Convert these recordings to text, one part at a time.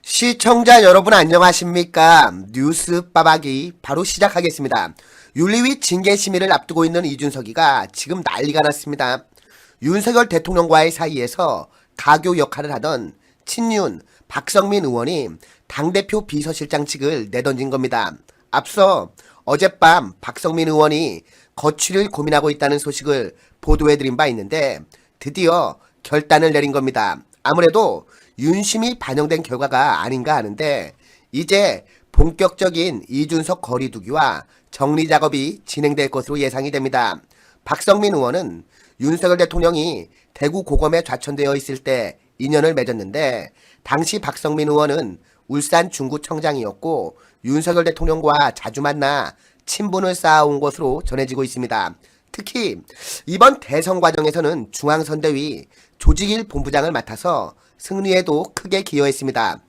시청자 여러분 안녕하십니까? 뉴스 빠박이 바로 시작하겠습니다. 윤리위 징계 심의를 앞두고 있는 이준석이가 지금 난리가 났습니다. 윤석열 대통령과의 사이에서 가교 역할을 하던 친윤 박성민 의원이 당대표 비서실장직을 내던진 겁니다. 앞서 어젯밤 박성민 의원이 거취를 고민하고 있다는 소식을 보도해드린 바 있는데 드디어 결단을 내린 겁니다. 아무래도 윤심이 반영된 결과가 아닌가 하는데 이제 본격적인 이준석 거리두기와 정리 작업이 진행될 것으로 예상이 됩니다. 박성민 의원은 윤석열 대통령이 대구 고검에 좌천되어 있을 때 인연을 맺었는데 당시 박성민 의원은 울산 중구청장이었고 윤석열 대통령과 자주 만나 친분을 쌓아온 것으로 전해지고 있습니다. 특히 이번 대선 과정에서는 중앙선대위 조직일 본부장을 맡아서 승리에도 크게 기여했습니다.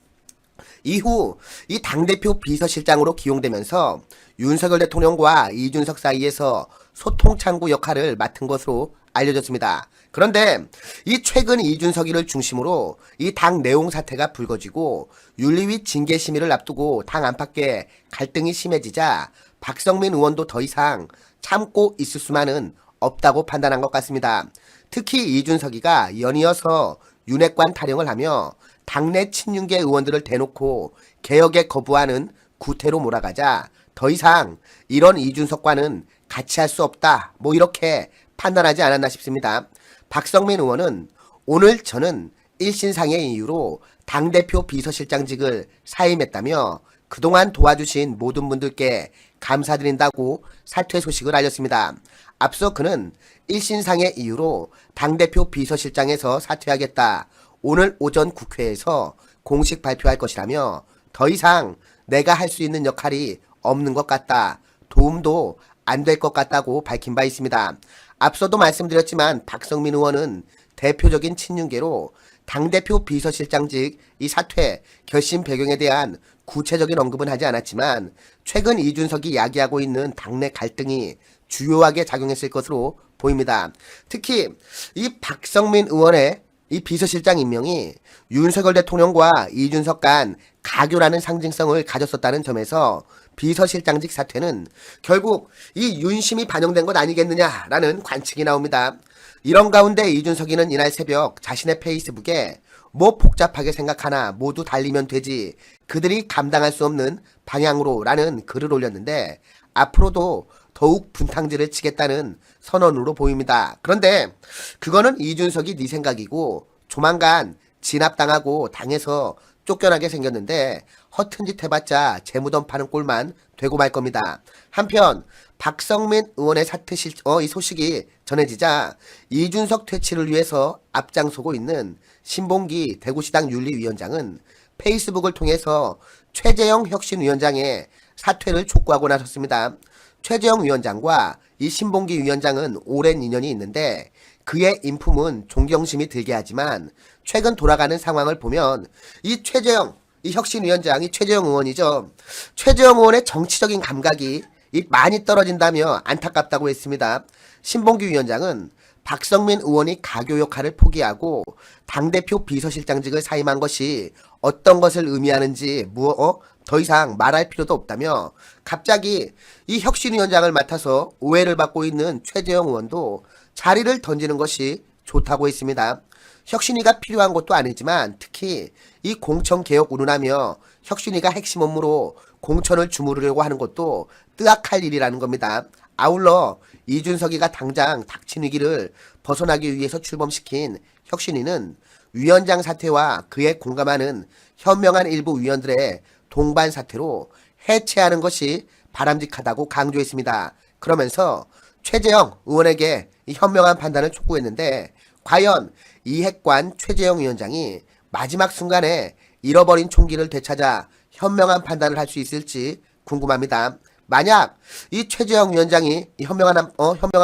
이후 이 당대표 비서실장으로 기용되면서 윤석열 대통령과 이준석 사이에서 소통창구 역할을 맡은 것으로 알려졌습니다. 그런데 이 최근 이준석이를 중심으로 이 당 내용 사태가 불거지고 윤리위 징계 심의를 앞두고 당 안팎의 갈등이 심해지자 박성민 의원도 더 이상 참고 있을 수만은 없다고 판단한 것 같습니다. 특히 이준석이가 연이어서 윤핵관 타령을 하며 당내 친윤계 의원들을 대놓고 개혁에 거부하는 구태로 몰아가자 더 이상 이런 이준석과는 같이 할 수 없다 이렇게 판단하지 않았나 싶습니다. 박성민 의원은 오늘 저는 일신상의 이유로 당대표 비서실장직을 사임했다며 그동안 도와주신 모든 분들께 감사드린다고 사퇴 소식을 알렸습니다. 앞서 그는 일신상의 이유로 당대표 비서실장에서 사퇴하겠다. 오늘 오전 국회에서 공식 발표할 것이라며 더 이상 내가 할 수 있는 역할이 없는 것 같다. 도움도 안 될 것 같다고 밝힌 바 있습니다. 앞서도 말씀드렸지만 박성민 의원은 대표적인 친윤계로 당대표 비서실장직 이 사퇴 결심 배경에 대한 구체적인 언급은 하지 않았지만 최근 이준석이 야기하고 있는 당내 갈등이 주요하게 작용했을 것으로 보입니다. 특히 이 박성민 의원의 이 비서실장 임명이 윤석열 대통령과 이준석 간 가교라는 상징성을 가졌었다는 점에서 비서실장직 사퇴는 결국 이 윤심이 반영된 것 아니겠느냐라는 관측이 나옵니다. 이런 가운데 이준석이는 이날 새벽 자신의 페이스북에 복잡하게 생각하나 모두 달리면 되지 그들이 감당할 수 없는 방향으로 라는 글을 올렸는데 앞으로도 더욱 분탕질을 치겠다는 선언으로 보입니다. 그런데 그거는 이준석이 네 생각이고 조만간 진압당하고 당에서 쫓겨나게 생겼는데 허튼 짓 해봤자 재무덤 파는 꼴만 되고 말 겁니다. 한편 박성민 의원의 이 소식이 전해지자 이준석 퇴치를 위해서 앞장서고 있는 신봉기 대구시당 윤리위원장은 페이스북을 통해서 최재형 혁신위원장의 사퇴를 촉구하고 나섰습니다. 최재형 위원장과 이 신봉기 위원장은 오랜 인연이 있는데 그의 인품은 존경심이 들게 하지만 최근 돌아가는 상황을 보면 이 최재형, 이 혁신위원장, 이 최재형 의원이죠. 최재형 의원의 정치적인 감각이 많이 떨어진다며 안타깝다고 했습니다. 신봉기 위원장은 박성민 의원이 가교 역할을 포기하고 당대표 비서실장직을 사임한 것이 어떤 것을 의미하는지 더 이상 말할 필요도 없다며 갑자기 이 혁신위원장을 맡아서 오해를 받고 있는 최재형 의원도 자리를 던지는 것이 좋다고 했습니다. 혁신위가 필요한 것도 아니지만 특히 이 공천 개혁 운운하며 혁신위가 핵심 업무로 공천을 주무르려고 하는 것도 뜨악할 일이라는 겁니다. 아울러 이준석이가 당장 닥친 위기를 벗어나기 위해서 출범시킨 혁신위는 위원장 사퇴와 그에 공감하는 현명한 일부 위원들의 동반 사퇴로 해체하는 것이 바람직하다고 강조했습니다. 그러면서 최재형 의원에게 이 현명한 판단을 촉구했는데 과연 이핵관 최재형 위원장이 마지막 순간에 잃어버린 총기를 되찾아 현명한 판단을 할 수 있을지 궁금합니다. 만약 이 최재형 위원장이 현명한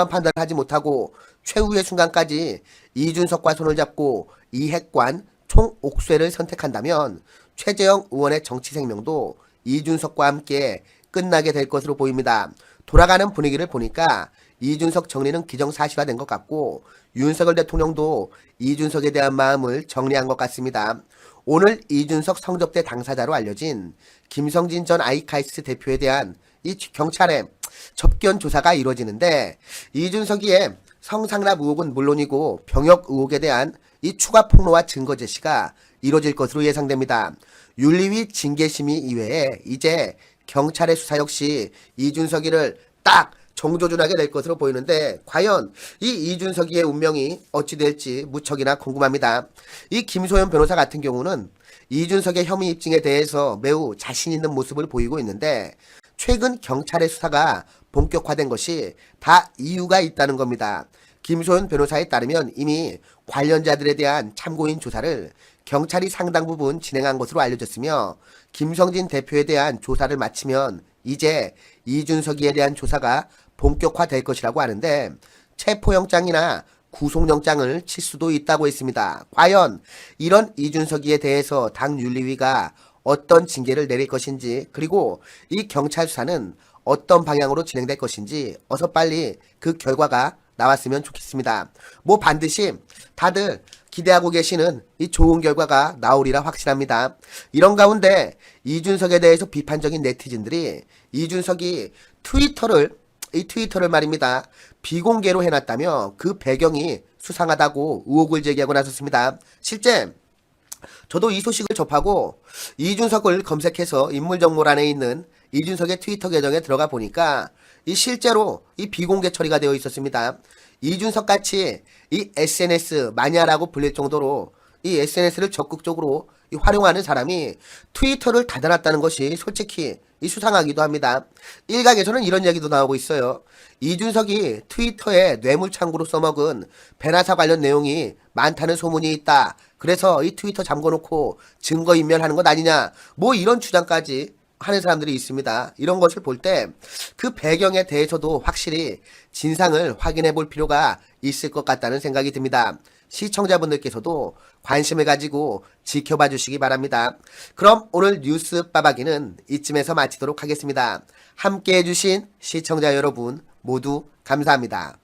판단을 하지 못하고 최후의 순간까지 이준석과 손을 잡고 이핵관 총옥쇄를 선택한다면 최재형 의원의 정치 생명도 이준석과 함께 끝나게 될 것으로 보입니다. 돌아가는 분위기를 보니까 이준석 정리는 기정사실화된 것 같고 윤석열 대통령도 이준석에 대한 마음을 정리한 것 같습니다. 오늘 이준석 성접대 당사자로 알려진 김성진 전 아이카이스트 대표에 대한 이 경찰의 접견 조사가 이루어지는데, 이준석이의 성상납 의혹은 물론이고 병역 의혹에 대한 이 추가 폭로와 증거 제시가 이루어질 것으로 예상됩니다. 윤리위 징계심의 이외에 이제 경찰의 수사 역시 이준석이를 딱 정조준하게 될 것으로 보이는데, 과연 이 이준석이의 운명이 어찌 될지 무척이나 궁금합니다. 이 김소연 변호사 같은 경우는 이준석의 혐의 입증에 대해서 매우 자신 있는 모습을 보이고 있는데, 최근 경찰의 수사가 본격화된 것이 다 이유가 있다는 겁니다. 김소연 변호사에 따르면 이미 관련자들에 대한 참고인 조사를 경찰이 상당 부분 진행한 것으로 알려졌으며, 김성진 대표에 대한 조사를 마치면 이제 이준석이에 대한 조사가 본격화될 것이라고 하는데, 체포영장이나 구속영장을 칠 수도 있다고 했습니다. 과연 이런 이준석이에 대해서 당 윤리위가 어떤 징계를 내릴 것인지, 그리고 이 경찰 수사는 어떤 방향으로 진행될 것인지 어서 빨리 그 결과가 나왔으면 좋겠습니다. 뭐 반드시 다들 기대하고 계시는 이 좋은 결과가 나오리라 확신합니다. 이런 가운데 이준석에 대해서 비판적인 네티즌들이 이준석이 트위터를 말입니다, 비공개로 해놨다며 그 배경이 수상하다고 의혹을 제기하고 나섰습니다. 실제 저도 이 소식을 접하고 이준석을 검색해서 인물정보란에 있는 이준석의 트위터 계정에 들어가 보니까 실제로 이 비공개 처리가 되어 있었습니다. 이준석 같이 이 SNS 마니아라고 불릴 정도로 이 SNS를 적극적으로 활용하는 사람이 트위터를 닫아놨다는 것이 솔직히 수상하기도 합니다. 일각에서는 이런 얘기도 나오고 있어요. 이준석이 트위터에 뇌물창구로 써먹은 배나사 관련 내용이 많다는 소문이 있다. 그래서 이 트위터 잠궈놓고 증거인멸하는 것 아니냐. 뭐 이런 주장까지 하는 사람들이 있습니다. 이런 것을 볼 때 그 배경에 대해서도 확실히 진상을 확인해 볼 필요가 있을 것 같다는 생각이 듭니다. 시청자분들께서도 관심을 가지고 지켜봐 주시기 바랍니다. 그럼 오늘 뉴스 빠박이는 이쯤에서 마치도록 하겠습니다. 함께 해주신 시청자 여러분 모두 감사합니다.